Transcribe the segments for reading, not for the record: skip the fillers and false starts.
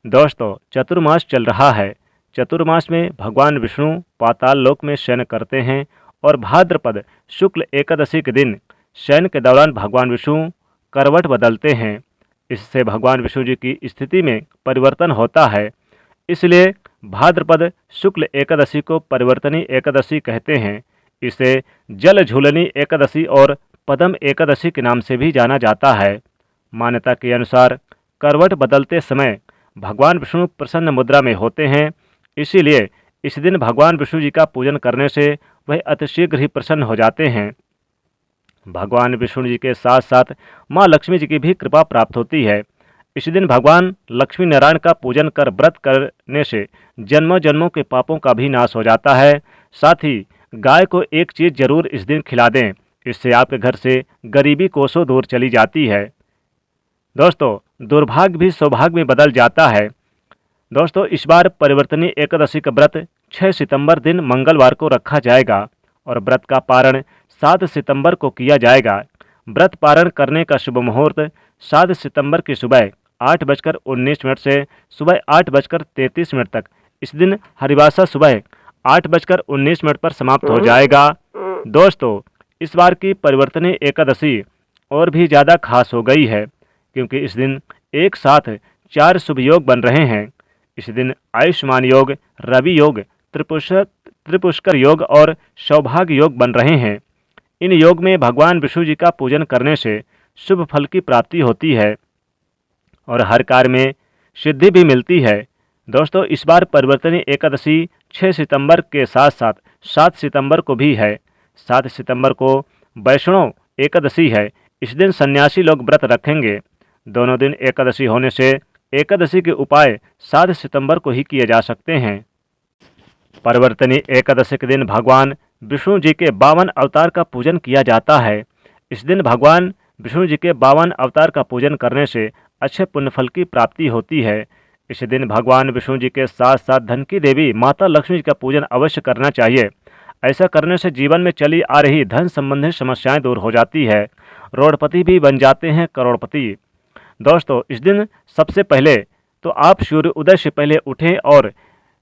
दोस्तों, चतुर्मास चल रहा है। चतुर्मास में भगवान विष्णु पाताल लोक में शयन करते हैं और भाद्रपद शुक्ल एकादशी के दिन शयन के दौरान भगवान विष्णु करवट बदलते हैं। इससे भगवान विष्णु जी की स्थिति में परिवर्तन होता है। इसलिए भाद्रपद शुक्ल एकादशी को परिवर्तनी एकादशी कहते हैं। इसे जल झूलनी एकादशी और पदम एकादशी के नाम से भी जाना जाता है। मान्यता के अनुसार करवट बदलते समय भगवान विष्णु प्रसन्न मुद्रा में होते हैं, इसीलिए इस दिन भगवान विष्णु जी का पूजन करने से वह अतिशीघ्र ही प्रसन्न हो जाते हैं। भगवान विष्णु जी के साथ साथ माँ लक्ष्मी जी की भी कृपा प्राप्त होती है। इस दिन भगवान लक्ष्मी नारायण का पूजन कर व्रत करने से जन्मों जन्मों के पापों का भी नाश हो जाता है। साथ ही गाय को एक चीज़ जरूर इस दिन खिला दें, इससे आपके घर से गरीबी कोसों दूर चली जाती है। दोस्तों, दुर्भाग्य भी सौभाग्य में बदल जाता है। दोस्तों, इस बार परिवर्तनी एकादशी का व्रत 6 सितंबर दिन मंगलवार को रखा जाएगा और व्रत का पारण 7 सितंबर को किया जाएगा। व्रत पारण करने का शुभ मुहूर्त 7 सितंबर की सुबह 8:19 से सुबह 8:33 तक। इस दिन हरिवासा सुबह 8:19 पर समाप्त हो जाएगा। दोस्तों, इस बार की परिवर्तनी एकादशी और भी ज़्यादा खास हो गई है, क्योंकि इस दिन एक साथ 4 शुभ योग बन रहे हैं। इस दिन आयुष्मान योग, रवि योग, त्रिपुष्कर योग और सौभाग्य योग बन रहे हैं। इन योग में भगवान विष्णु जी का पूजन करने से शुभ फल की प्राप्ति होती है और हर कार्य में सिद्धि भी मिलती है। दोस्तों, इस बार परिवर्तनी एकादशी 6 सितंबर के साथ साथ 7 सितंबर को भी है। 7 सितंबर को वैष्णव एकादशी है। इस दिन सन्यासी लोग व्रत रखेंगे। दोनों दिन एकादशी होने से एकादशी के उपाय 7 सितंबर को ही किए जा सकते हैं। परिवर्तनी एकादशी के दिन भगवान विष्णु जी के 52 अवतार का पूजन किया जाता है। इस दिन भगवान विष्णु जी के 52 अवतार का पूजन करने से अच्छे पुण्यफल की प्राप्ति होती है। इस दिन भगवान विष्णु जी के साथ साथ धन की देवी माता लक्ष्मी जी का पूजन अवश्य करना चाहिए। ऐसा करने से जीवन में चली आ रही धन संबंधी समस्याएं दूर हो जाती है। रोडपति भी बन जाते हैं करोड़पति। दोस्तों, इस दिन सबसे पहले तो आप सूर्य उदय से पहले उठें और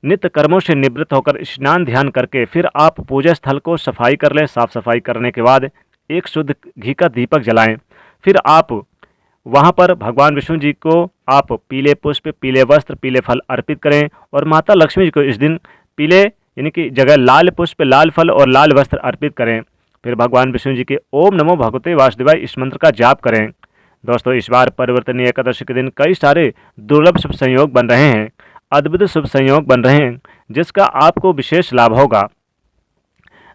नित्य कर्मों से निवृत्त होकर स्नान ध्यान करके फिर आप पूजा स्थल को सफाई कर लें। साफ सफाई करने के बाद एक शुद्ध घी का दीपक जलाएं। फिर आप वहां पर भगवान विष्णु जी को आप पीले पुष्प, पीले वस्त्र, पीले फल अर्पित करें और माता लक्ष्मी जी को इस दिन पीले यानी कि जगह लाल पुष्प, लाल फल और लाल वस्त्र अर्पित करें। फिर भगवान विष्णु जी के ओम नमो भगवते वासुदेवाय इस मंत्र का जाप करें। दोस्तों, इस बार परिवर्तनी एकादशी के दिन कई सारे दुर्लभ शुभ संयोग बन रहे हैं, अद्भुत शुभ संयोग बन रहे हैं, जिसका आपको विशेष लाभ होगा।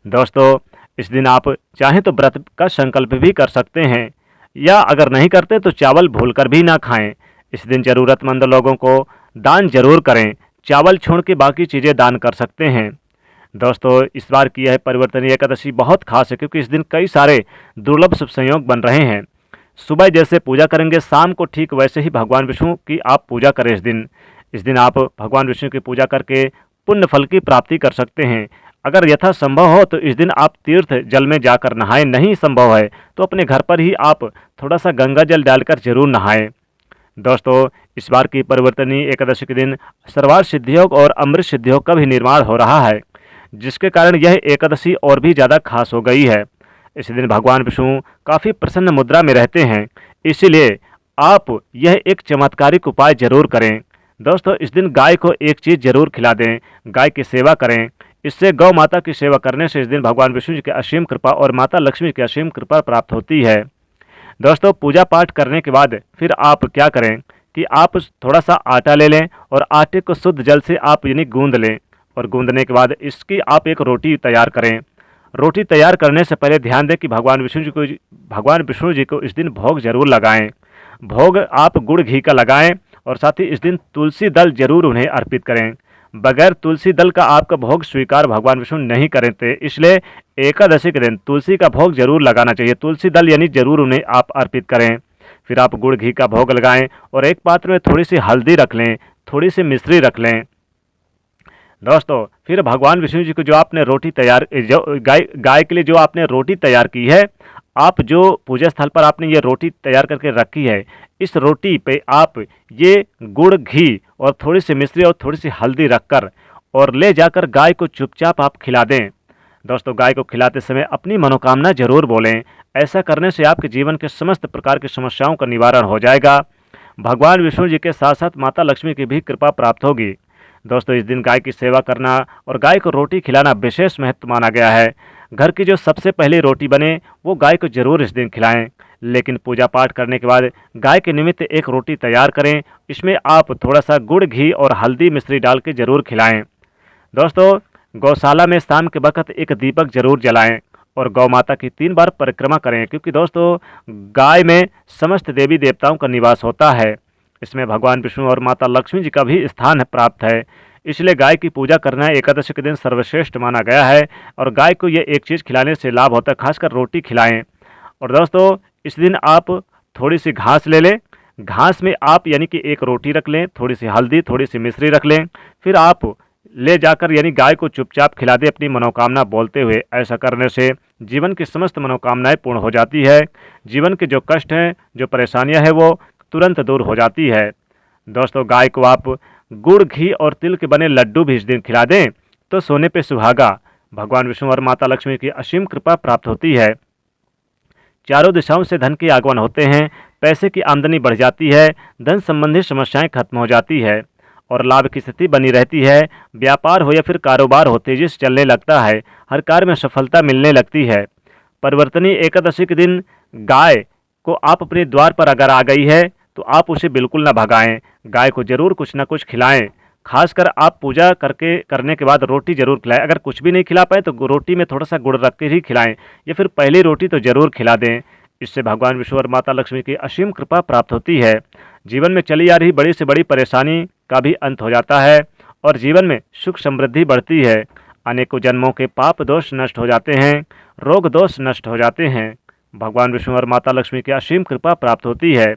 दोस्तों, इस दिन आप चाहें तो व्रत का संकल्प भी कर सकते हैं, या अगर नहीं करते तो चावल भूलकर भी ना खाएं। इस दिन ज़रूरतमंद लोगों को दान जरूर करें। चावल छोड़ के बाकी चीज़ें दान कर सकते हैं। दोस्तों, इस बार की यह परिवर्तनी एकादशी बहुत खास है, क्योंकि इस दिन कई सारे दुर्लभ शुभ संयोग बन रहे हैं। सुबह जैसे पूजा करेंगे, शाम को ठीक वैसे ही भगवान विष्णु की आप पूजा करें। इस दिन आप भगवान विष्णु की पूजा करके पुण्य फल की प्राप्ति कर सकते हैं। अगर यथासंभव हो तो इस दिन आप तीर्थ जल में जाकर नहाएं। नहीं संभव है तो अपने घर पर ही आप थोड़ा सा गंगा जल डालकर जरूर नहाएं। दोस्तों, इस बार की परिवर्तनी एकादशी के दिन सर्वार्थ सिद्धियोग और अमृत सिद्धियोग का भी निर्माण हो रहा है, जिसके कारण यह एकादशी और भी ज़्यादा खास हो गई है। इस दिन भगवान विष्णु काफ़ी प्रसन्न मुद्रा में रहते हैं, इसीलिए आप यह एक चमत्कारिक उपाय जरूर करें। दोस्तों, इस दिन गाय को एक चीज़ जरूर खिला दें, गाय की सेवा करें। इससे गौ माता की सेवा करने से इस दिन भगवान विष्णु जी की असीम कृपा और माता लक्ष्मी की असीम कृपा प्राप्त होती है। दोस्तों, पूजा पाठ करने के बाद फिर आप क्या करें कि आप थोड़ा सा आटा ले लें और आटे को शुद्ध जल से आप यानी गूंद लें और गूंदने के बाद इसकी आप एक रोटी तैयार करें। रोटी तैयार करने से पहले ध्यान दें कि भगवान विष्णु जी को इस दिन भोग जरूर लगाएं। भोग आप गुड़ घी का लगाएं और साथ ही इस दिन तुलसी दल जरूर उन्हें अर्पित करें। बगैर तुलसी दल का आपका भोग स्वीकार भगवान विष्णु नहीं करते, इसलिए एकादशी के दिन तुलसी का भोग जरूर लगाना चाहिए। तुलसी दल यानी जरूर उन्हें आप अर्पित करें। फिर आप गुड़ घी का भोग लगाएं और एक पात्र में थोड़ी सी हल्दी रख लें, थोड़ी सी मिश्री रख लें। दोस्तों, फिर भगवान विष्णु जी को जो आपने रोटी तैयार जो गाय के लिए जो आपने रोटी तैयार की है, आप जो पूजा स्थल पर आपने ये रोटी तैयार करके रखी है, इस रोटी पे आप ये गुड़ घी और थोड़ी सी मिश्री और थोड़ी सी हल्दी रखकर और ले जाकर गाय को चुपचाप आप खिला दें। दोस्तों, गाय को खिलाते समय अपनी मनोकामना जरूर बोलें। ऐसा करने से आपके जीवन के समस्त प्रकार की समस्याओं का निवारण हो जाएगा। भगवान विष्णु जी के साथ साथ माता लक्ष्मी की भी कृपा प्राप्त होगी। दोस्तों, इस दिन गाय की सेवा करना और गाय को रोटी खिलाना विशेष महत्व माना गया है। घर की जो सबसे पहली रोटी बने वो गाय को जरूर इस दिन खिलाएं। लेकिन पूजा पाठ करने के बाद गाय के निमित्त एक रोटी तैयार करें। इसमें आप थोड़ा सा गुड़, घी और हल्दी मिश्री डाल के जरूर खिलाएं। दोस्तों, गौशाला में शाम के वक्त एक दीपक जरूर जलाएं और गौ माता की 3 बार परिक्रमा करें, क्योंकि दोस्तों गाय में समस्त देवी देवताओं का निवास होता है। इसमें भगवान विष्णु और माता लक्ष्मी जी का भी स्थान प्राप्त है। इसलिए गाय की पूजा करना एकादशी के दिन सर्वश्रेष्ठ माना गया है और गाय को ये एक चीज़ खिलाने से लाभ होता है, खासकर रोटी खिलाएं। और दोस्तों, इस दिन आप थोड़ी सी घास ले लें। घास में आप यानी कि एक रोटी रख लें, थोड़ी सी हल्दी, थोड़ी सी मिश्री रख लें। फिर आप ले जाकर यानी गाय को चुपचाप खिला दें अपनी मनोकामना बोलते हुए। ऐसा करने से जीवन की समस्त मनोकामनाएं पूर्ण हो जाती है। जीवन के जो कष्ट हैं, जो परेशानियां हैं, वो तुरंत दूर हो जाती है। दोस्तों, गाय को आप गुड़, घी और तिल के बने लड्डू भी इस दिन खिला दें तो सोने पे सुहागा। भगवान विष्णु और माता लक्ष्मी की असीम कृपा प्राप्त होती है। चारों दिशाओं से धन के आगमन होते हैं, पैसे की आमदनी बढ़ जाती है, धन संबंधी समस्याएं खत्म हो जाती है और लाभ की स्थिति बनी रहती है। व्यापार हो या फिर कारोबार हो, तेजी से चलने लगता है। हर कार्य में सफलता मिलने लगती है। परिवर्तनीय एकादशी के दिन गाय को आप अपने द्वार पर अगर आ गई है तो आप उसे बिल्कुल ना भगाएं। गाय को जरूर कुछ ना कुछ खिलाएं। खासकर आप पूजा करने के बाद रोटी जरूर खिलाएं। अगर कुछ भी नहीं खिला पाए तो रोटी में थोड़ा सा गुड़ रख के ही खिलाएं, या फिर पहली रोटी तो जरूर खिला दें। इससे भगवान विष्णु और माता लक्ष्मी की असीम कृपा प्राप्त होती है। जीवन में चली आ रही बड़ी से बड़ी परेशानी का भी अंत हो जाता है और जीवन में सुख समृद्धि बढ़ती है। अनेकों जन्मों के पाप दोष नष्ट हो जाते हैं, रोग दोष नष्ट हो जाते हैं। भगवान विष्णु और माता लक्ष्मी की असीम कृपा प्राप्त होती है।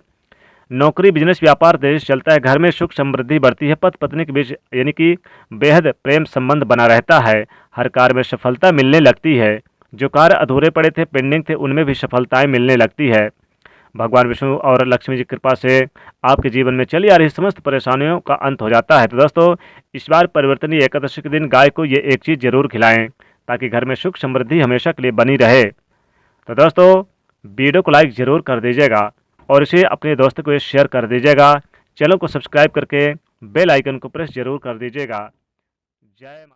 नौकरी, बिजनेस, व्यापार तेजी से चलता है। घर में सुख समृद्धि बढ़ती है। पति पत्नी के बीच यानी कि बेहद प्रेम संबंध बना रहता है। हर कार्य में सफलता मिलने लगती है। जो कार्य अधूरे पड़े थे, पेंडिंग थे, उनमें भी सफलताएं मिलने लगती है। भगवान विष्णु और लक्ष्मी जी की कृपा से आपके जीवन में चली आ रही समस्त परेशानियों का अंत हो जाता है। तो दोस्तों, इस बार परिवर्तनीय एकादशी के दिन गाय को ये एक चीज़ जरूर खिलाएं ताकि घर में सुख समृद्धि हमेशा के लिए बनी रहे। तो दोस्तों, वीडियो को लाइक ज़रूर कर दीजिएगा और इसे अपने दोस्तों को शेयर कर दीजिएगा। चैनल को सब्सक्राइब करके बेल आइकन को प्रेस जरूर कर दीजिएगा। जय माता।